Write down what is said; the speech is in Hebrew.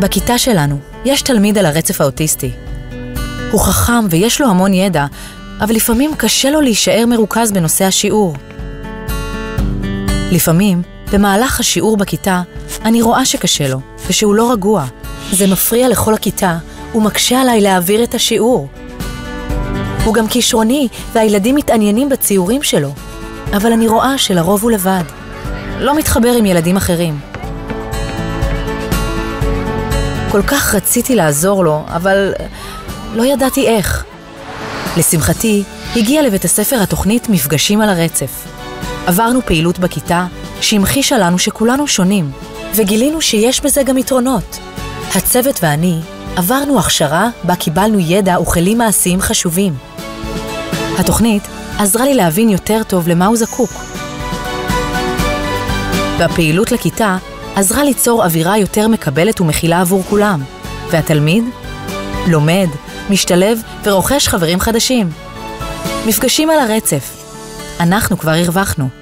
בכיתה שלנו יש תלמיד על הרצף האוטיסטי. הוא חכם ויש לו המון ידע, אבל לפעמים קשה לו להישאר מרוכז בנושא השיעור. לפעמים, במהלך השיעור בכיתה, אני רואה שקשה לו, ושהוא לא רגוע. זה מפריע לכל הכיתה, ומקשה עליי להעביר את השיעור. הוא גם כישרוני, והילדים מתעניינים בציורים שלו, אבל אני רואה שלרוב הוא לבד. לא מתחבר עם ילדים אחרים. כל כך רציתי לעזור לו, אבל לא ידעתי איך. לשמחתי, הגיעה לבית הספר התוכנית מפגשים על הרצף. עברנו פעילות בכיתה שהמחישה לנו שכולנו שונים, וגילינו שיש בזה גם יתרונות. הצוות ואני עברנו הכשרה בה קיבלנו ידע וכלים מעשיים חשובים. התוכנית עזרה לי להבין יותר טוב למה הוא זקוק. והפעילות לכיתה עזרה ליצור אווירה יותר מקבלת ומכילה עבור כולם. והתלמיד לומד, משתלב ורוכש חברים חדשים. מפגשים על הרצף. אנחנו כבר הרווחנו.